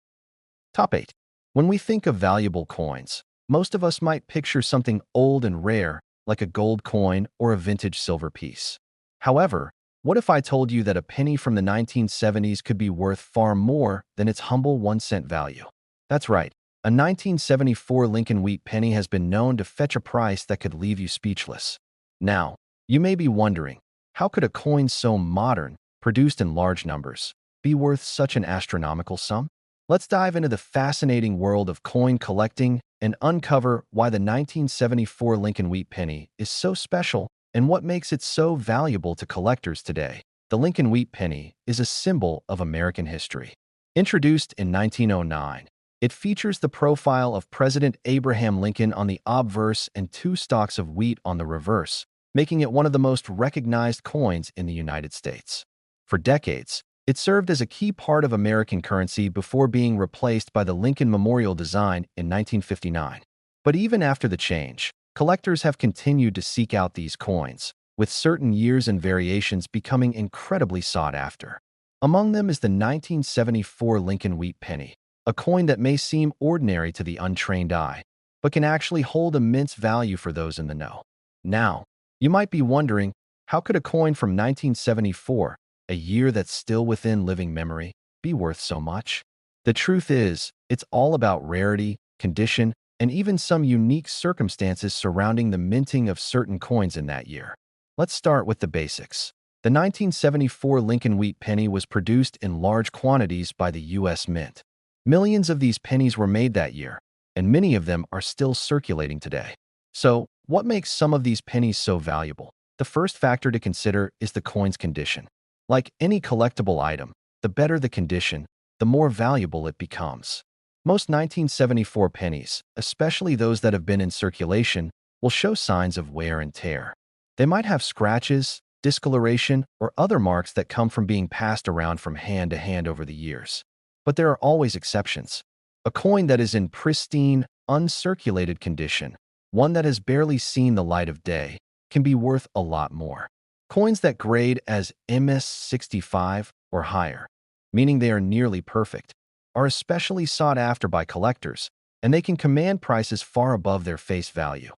Top 8. When we think of valuable coins, most of us might picture something old and rare, like a gold coin or a vintage silver piece. However, what if I told you that a penny from the 1970s could be worth far more than its humble 1-cent value? That's right. A 1974 Lincoln Wheat penny has been known to fetch a price that could leave you speechless. Now, you may be wondering, how could a coin so modern, produced in large numbers, be worth such an astronomical sum? Let's dive into the fascinating world of coin collecting and uncover why the 1974 Lincoln Wheat penny is so special and what makes it so valuable to collectors today. The Lincoln Wheat penny is a symbol of American history. Introduced in 1909, it features the profile of President Abraham Lincoln on the obverse and two stalks of wheat on the reverse, making it one of the most recognized coins in the United States. For decades, it served as a key part of American currency before being replaced by the Lincoln Memorial design in 1959. But even after the change, collectors have continued to seek out these coins, with certain years and variations becoming incredibly sought after. Among them is the 1974 Lincoln Wheat penny, a coin that may seem ordinary to the untrained eye, but can actually hold immense value for those in the know. Now, you might be wondering, how could a coin from 1974, a year that's still within living memory, be worth so much? The truth is, it's all about rarity, condition, and even some unique circumstances surrounding the minting of certain coins in that year. Let's start with the basics. The 1974 Lincoln Wheat penny was produced in large quantities by the U.S. Mint. Millions of these pennies were made that year, and many of them are still circulating today. So, what makes some of these pennies so valuable? The first factor to consider is the coin's condition. Like any collectible item, the better the condition, the more valuable it becomes. Most 1974 pennies, especially those that have been in circulation, will show signs of wear and tear. They might have scratches, discoloration, or other marks that come from being passed around from hand to hand over the years. But there are always exceptions. A coin that is in pristine, uncirculated condition, one that has barely seen the light of day, can be worth a lot more. Coins that grade as MS65 or higher, meaning they are nearly perfect, are especially sought after by collectors, and they can command prices far above their face value.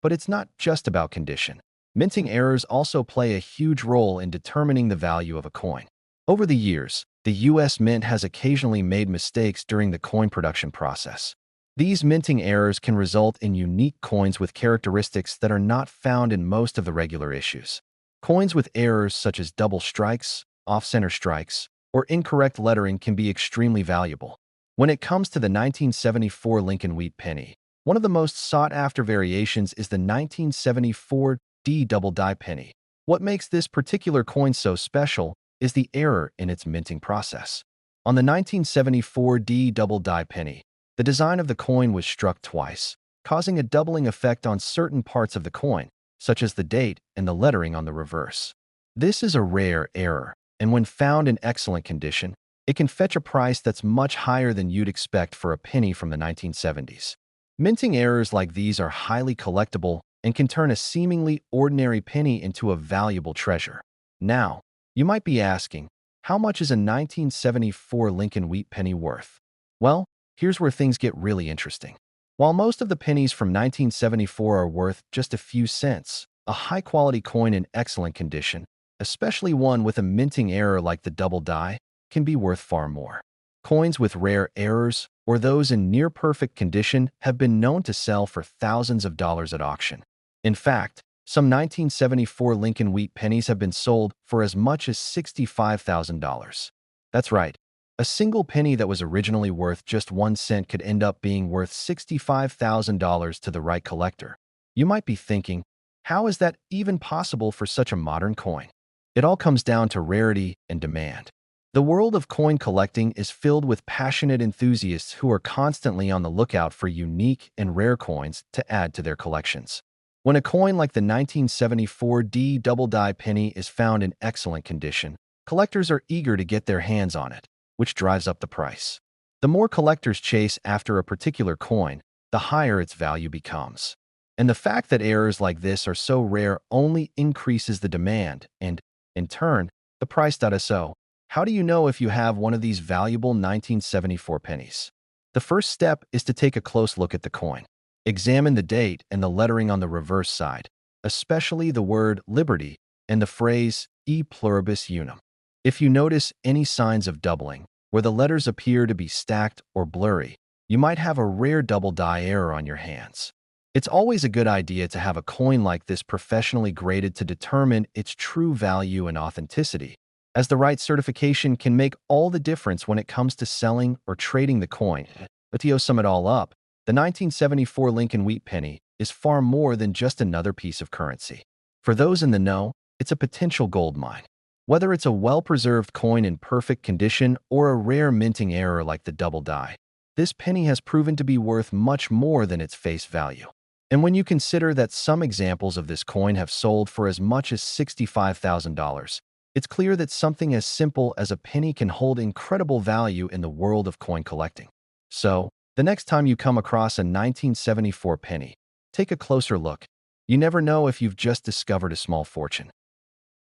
But it's not just about condition. Minting errors also play a huge role in determining the value of a coin. Over the years, the U.S. Mint has occasionally made mistakes during the coin production process. These minting errors can result in unique coins with characteristics that are not found in most of the regular issues. Coins with errors such as double strikes, off-center strikes, or incorrect lettering can be extremely valuable. When it comes to the 1974 Lincoln Wheat penny, one of the most sought-after variations is the 1974 D double die penny. What makes this particular coin so special is the error in its minting process. On the 1974 D double die penny, the design of the coin was struck twice, causing a doubling effect on certain parts of the coin, such as the date and the lettering on the reverse. This is a rare error, and when found in excellent condition, it can fetch a price that's much higher than you'd expect for a penny from the 1970s. Minting errors like these are highly collectible and can turn a seemingly ordinary penny into a valuable treasure. Now, you might be asking, how much is a 1974 Lincoln Wheat penny worth? Well, here's where things get really interesting. While most of the pennies from 1974 are worth just a few cents, a high-quality coin in excellent condition, especially one with a minting error like the double die, can be worth far more. Coins with rare errors, or those in near-perfect condition, have been known to sell for thousands of dollars at auction. In fact, some 1974 Lincoln Wheat pennies have been sold for as much as $65,000. That's right. A single penny that was originally worth just 1 cent could end up being worth $65,000 to the right collector. You might be thinking, how is that even possible for such a modern coin? It all comes down to rarity and demand. The world of coin collecting is filled with passionate enthusiasts who are constantly on the lookout for unique and rare coins to add to their collections. When a coin like the 1974 D double die penny is found in excellent condition, collectors are eager to get their hands on it, which drives up the price. The more collectors chase after a particular coin, the higher its value becomes. And the fact that errors like this are so rare only increases the demand and, in turn, the price. So, how do you know if you have one of these valuable 1974 pennies? The first step is to take a close look at the coin. Examine the date and the lettering on the reverse side, especially the word liberty and the phrase e pluribus unum. If you notice any signs of doubling, where the letters appear to be stacked or blurry, you might have a rare double die error on your hands. It's always a good idea to have a coin like this professionally graded to determine its true value and authenticity, as the right certification can make all the difference when it comes to selling or trading the coin. But to sum it all up, the 1974 Lincoln Wheat Penny is far more than just another piece of currency. For those in the know, it's a potential gold mine. Whether it's a well-preserved coin in perfect condition or a rare minting error like the double die, this penny has proven to be worth much more than its face value. And when you consider that some examples of this coin have sold for as much as $65,000, it's clear that something as simple as a penny can hold incredible value in the world of coin collecting. So, the next time you come across a 1974 penny, take a closer look. You never know if you've just discovered a small fortune.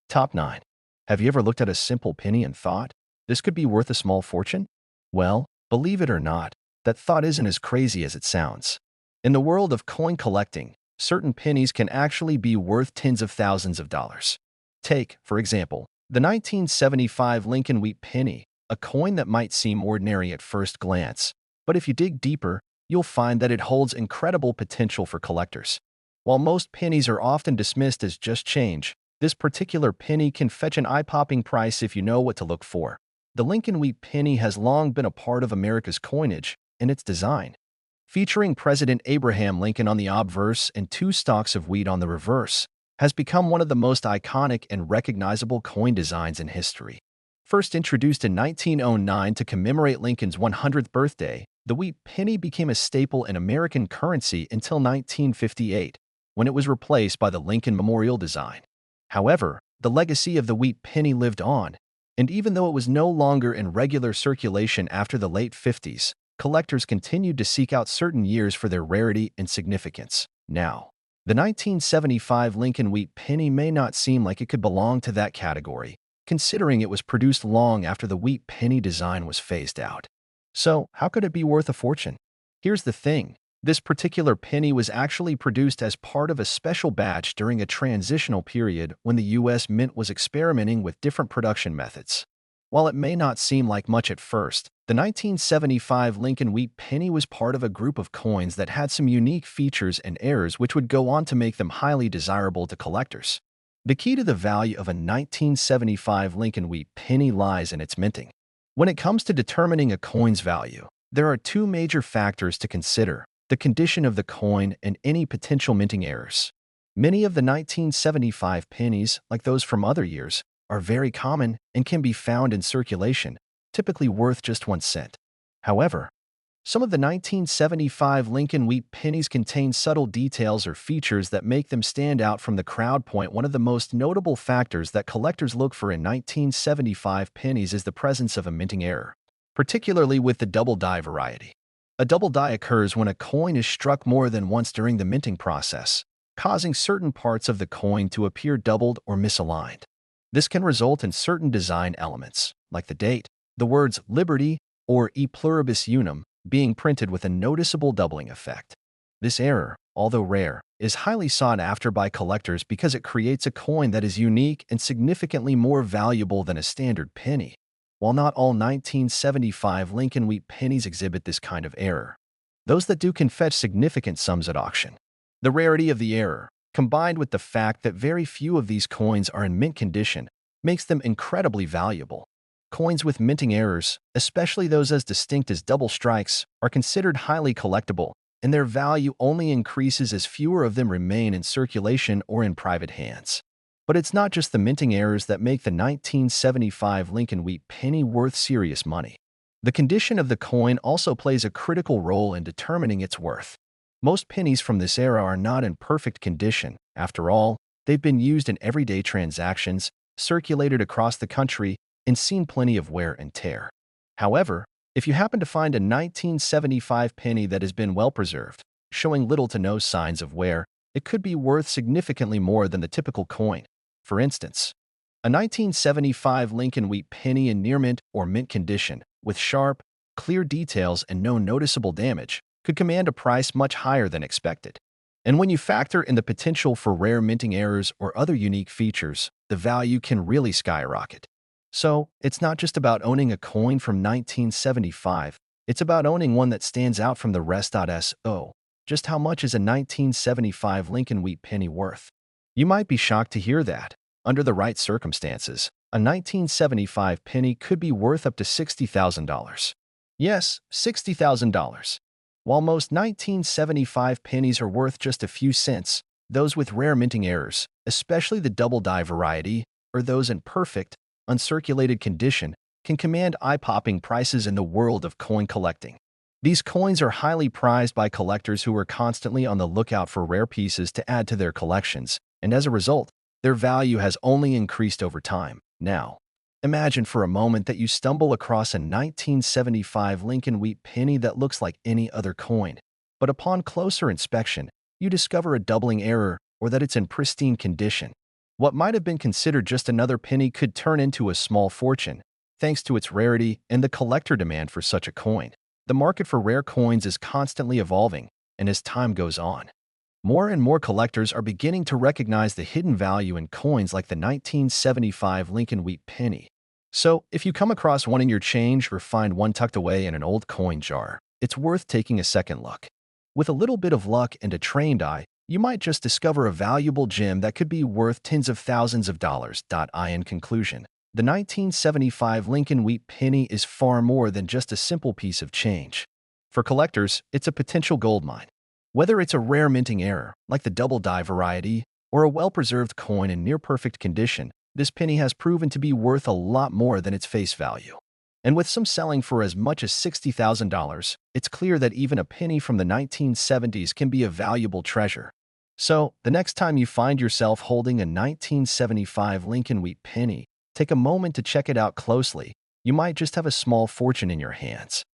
Top 9. Have you ever looked at a simple penny and thought, this could be worth a small fortune? Well, believe it or not, that thought isn't as crazy as it sounds. In the world of coin collecting, certain pennies can actually be worth tens of thousands of dollars. Take, for example, the 1975 Lincoln Wheat Penny, a coin that might seem ordinary at first glance, but if you dig deeper, you'll find that it holds incredible potential for collectors. While most pennies are often dismissed as just change, this particular penny can fetch an eye-popping price if you know what to look for. The Lincoln Wheat Penny has long been a part of America's coinage and its design. Featuring President Abraham Lincoln on the obverse and two stalks of wheat on the reverse, has become one of the most iconic and recognizable coin designs in history. First introduced in 1909 to commemorate Lincoln's 100th birthday, the wheat penny became a staple in American currency until 1958, when it was replaced by the Lincoln Memorial design. However, the legacy of the wheat penny lived on, and even though it was no longer in regular circulation after the late 50s, collectors continued to seek out certain years for their rarity and significance. Now, the 1975 Lincoln Wheat Penny may not seem like it could belong to that category, considering it was produced long after the wheat penny design was phased out. So, how could it be worth a fortune? Here's the thing. This particular penny was actually produced as part of a special batch during a transitional period when the U.S. Mint was experimenting with different production methods. While it may not seem like much at first, the 1975 Lincoln Wheat Penny was part of a group of coins that had some unique features and errors which would go on to make them highly desirable to collectors. The key to the value of a 1975 Lincoln Wheat Penny lies in its minting. When it comes to determining a coin's value, there are two major factors to consider: the condition of the coin and any potential minting errors. Many of the 1975 pennies, like those from other years, are very common and can be found in circulation, typically worth just 1 cent. However, some of the 1975 Lincoln Wheat Pennies contain subtle details or features that make them stand out from the crowd. One of the most notable factors that collectors look for in 1975 pennies is the presence of a minting error, particularly with the double die variety. A double die occurs when a coin is struck more than once during the minting process, causing certain parts of the coin to appear doubled or misaligned. This can result in certain design elements, like the date, the words liberty, or e pluribus unum, being printed with a noticeable doubling effect. This error, although rare, is highly sought after by collectors because it creates a coin that is unique and significantly more valuable than a standard penny. While not all 1975 Lincoln Wheat Pennies exhibit this kind of error, those that do can fetch significant sums at auction. The rarity of the error, combined with the fact that very few of these coins are in mint condition, makes them incredibly valuable. Coins with minting errors, especially those as distinct as double strikes, are considered highly collectible, and their value only increases as fewer of them remain in circulation or in private hands. But it's not just the minting errors that make the 1975 Lincoln Wheat Penny worth serious money. The condition of the coin also plays a critical role in determining its worth. Most pennies from this era are not in perfect condition. After all, they've been used in everyday transactions, circulated across the country, and seen plenty of wear and tear. However, if you happen to find a 1975 penny that has been well preserved, showing little to no signs of wear, it could be worth significantly more than the typical coin. For instance, a 1975 Lincoln Wheat penny in near mint or mint condition, with sharp, clear details and no noticeable damage, could command a price much higher than expected. And when you factor in the potential for rare minting errors or other unique features, the value can really skyrocket. So, it's not just about owning a coin from 1975, it's about owning one that stands out from the rest. So, just how much is a 1975 Lincoln Wheat penny worth? You might be shocked to hear that, under the right circumstances, a 1975 penny could be worth up to $60,000. Yes, $60,000. While most 1975 pennies are worth just a few cents, those with rare minting errors, especially the double die variety, or those in perfect, uncirculated condition, can command eye-popping prices in the world of coin collecting. These coins are highly prized by collectors who are constantly on the lookout for rare pieces to add to their collections, and as a result, their value has only increased over time. Now, imagine for a moment that you stumble across a 1975 Lincoln Wheat penny that looks like any other coin, but upon closer inspection, you discover a doubling error or that it's in pristine condition. What might have been considered just another penny could turn into a small fortune, thanks to its rarity and the collector demand for such a coin. The market for rare coins is constantly evolving, and as time goes on, more and more collectors are beginning to recognize the hidden value in coins like the 1975 Lincoln Wheat penny. So, if you come across one in your change or find one tucked away in an old coin jar, it's worth taking a second look. With a little bit of luck and a trained eye, you might just discover a valuable gem that could be worth tens of thousands of dollars. In conclusion, the 1975 Lincoln Wheat penny is far more than just a simple piece of change. For collectors, it's a potential goldmine. Whether it's a rare minting error, like the double die variety, or a well-preserved coin in near-perfect condition, this penny has proven to be worth a lot more than its face value. And with some selling for as much as $60,000, it's clear that even a penny from the 1970s can be a valuable treasure. So, the next time you find yourself holding a 1975 Lincoln Wheat penny, take a moment to check it out closely. You might just have a small fortune in your hands.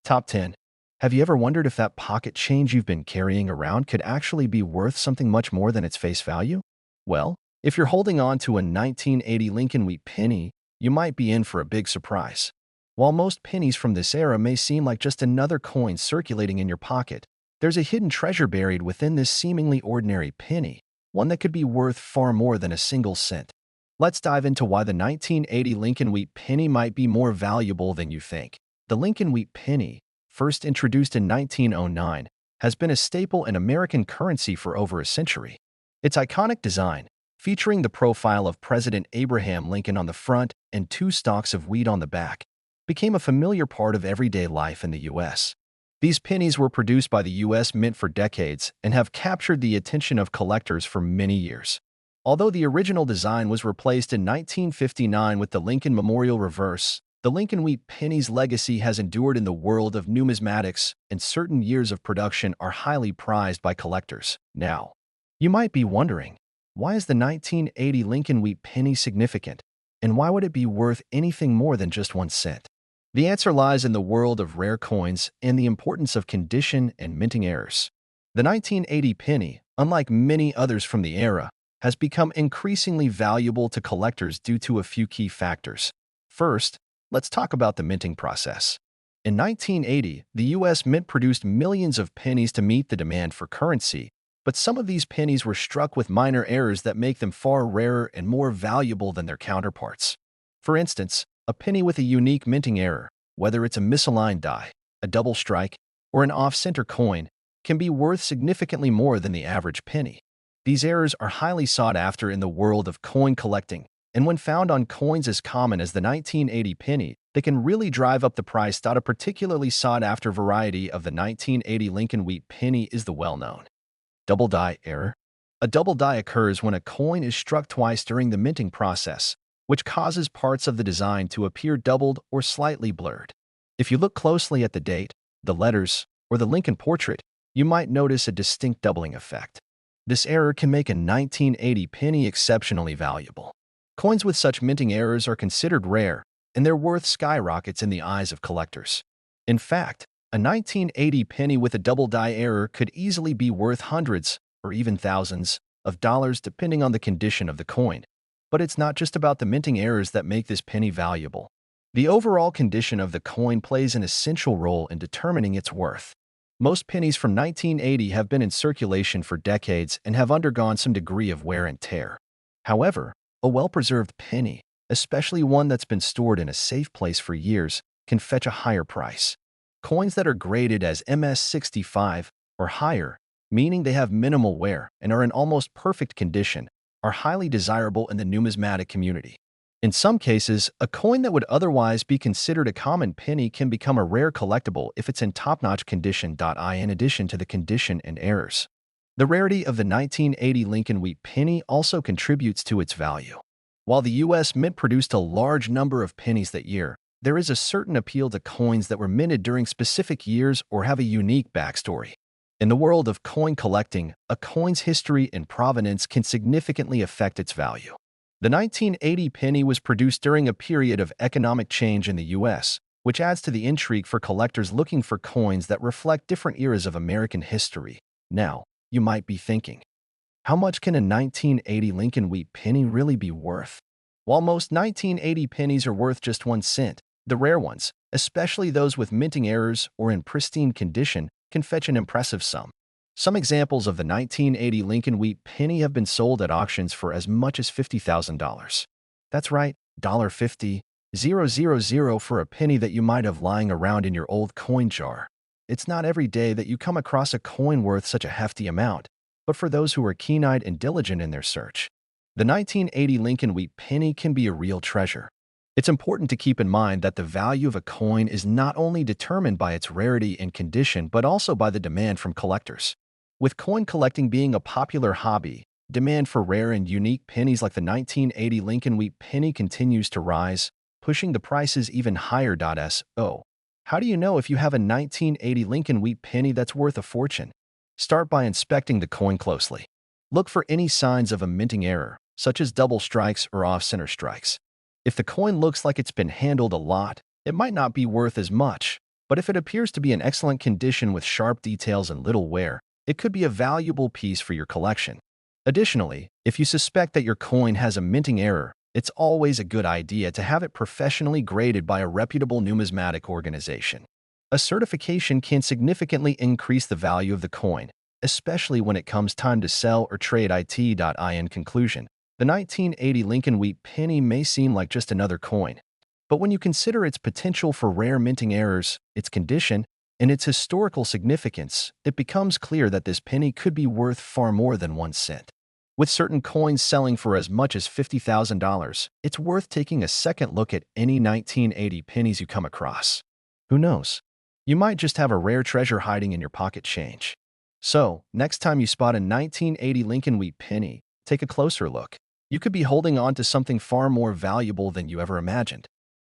Top 10. Have you ever wondered if that pocket change you've been carrying around could actually be worth something much more than its face value? Well, if you're holding on to a 1980 Lincoln Wheat penny, you might be in for a big surprise. While most pennies from this era may seem like just another coin circulating in your pocket, there's a hidden treasure buried within this seemingly ordinary penny, one that could be worth far more than a single cent. Let's dive into why the 1980 Lincoln Wheat penny might be more valuable than you think. The Lincoln Wheat penny, first introduced in 1909, has been a staple in American currency for over a century. Its iconic design, featuring the profile of President Abraham Lincoln on the front and two stalks of wheat on the back, became a familiar part of everyday life in the U.S. These pennies were produced by the U.S. Mint for decades and have captured the attention of collectors for many years. Although the original design was replaced in 1959 with the Lincoln Memorial Reverse, the Lincoln Wheat penny's legacy has endured in the world of numismatics, and certain years of production are highly prized by collectors. Now, you might be wondering, why is the 1980 Lincoln Wheat penny significant, and why would it be worth anything more than just 1 cent? The answer lies in the world of rare coins and the importance of condition and minting errors. The 1980 penny, unlike many others from the era, has become increasingly valuable to collectors due to a few key factors. First, let's talk about the minting process. In 1980, the U.S. Mint produced millions of pennies to meet the demand for currency, but some of these pennies were struck with minor errors that make them far rarer and more valuable than their counterparts. For instance, a penny with a unique minting error, whether it's a misaligned die, a double strike, or an off-center coin, can be worth significantly more than the average penny. These errors are highly sought after in the world of coin collecting, and when found on coins as common as the 1980 penny, they can really drive up the price. A particularly sought-after variety of the 1980 Lincoln Wheat penny is the well-known double die error. A double die occurs when a coin is struck twice during the minting process, which causes parts of the design to appear doubled or slightly blurred. If you look closely at the date, the letters, or the Lincoln portrait, you might notice a distinct doubling effect. This error can make a 1980 penny exceptionally valuable. Coins with such minting errors are considered rare, and their worth skyrockets in the eyes of collectors. In fact, a 1980 penny with a double die error could easily be worth hundreds or even thousands of dollars depending on the condition of the coin. But it's not just about the minting errors that make this penny valuable. The overall condition of the coin plays an essential role in determining its worth. Most pennies from 1980 have been in circulation for decades and have undergone some degree of wear and tear. However, a well-preserved penny, especially one that's been stored in a safe place for years, can fetch a higher price. Coins that are graded as MS65 or higher, meaning they have minimal wear and are in almost perfect condition, are highly desirable in the numismatic community. In some cases, a coin that would otherwise be considered a common penny can become a rare collectible if it's in top-notch condition. In addition to the condition and errors, the rarity of the 1980 Lincoln Wheat Penny also contributes to its value. While the U.S. Mint produced a large number of pennies that year, there is a certain appeal to coins that were minted during specific years or have a unique backstory. In the world of coin collecting, a coin's history and provenance can significantly affect its value. The 1980 penny was produced during a period of economic change in the U.S., which adds to the intrigue for collectors looking for coins that reflect different eras of American history. Now, you might be thinking, how much can a 1980 Lincoln Wheat Penny really be worth? While most 1980 pennies are worth just 1 cent, the rare ones, especially those with minting errors or in pristine condition, can fetch an impressive sum. Some examples of the 1980 Lincoln Wheat Penny have been sold at auctions for as much as $50,000. That's right, $50,000 for a penny that you might have lying around in your old coin jar. It's not every day that you come across a coin worth such a hefty amount, but for those who are keen-eyed and diligent in their search, the 1980 Lincoln Wheat Penny can be a real treasure. It's important to keep in mind that the value of a coin is not only determined by its rarity and condition, but also by the demand from collectors. With coin collecting being a popular hobby, demand for rare and unique pennies like the 1980 Lincoln Wheat Penny continues to rise, pushing the prices even higher. So, how do you know if you have a 1980 Lincoln Wheat Penny that's worth a fortune? Start by inspecting the coin closely. Look for any signs of a minting error, such as double strikes or off-center strikes. If the coin looks like it's been handled a lot, it might not be worth as much, but if it appears to be in excellent condition with sharp details and little wear, it could be a valuable piece for your collection. Additionally, if you suspect that your coin has a minting error, it's always a good idea to have it professionally graded by a reputable numismatic organization. A certification can significantly increase the value of the coin, especially when it comes time to sell or trade. In conclusion, the 1980 Lincoln Wheat Penny may seem like just another coin, but when you consider its potential for rare minting errors, its condition, and its historical significance, it becomes clear that this penny could be worth far more than 1 cent. With certain coins selling for as much as $50,000, it's worth taking a second look at any 1980 pennies you come across. Who knows? You might just have a rare treasure hiding in your pocket change. So, next time you spot a 1980 Lincoln Wheat Penny, take a closer look. You could be holding on to something far more valuable than you ever imagined.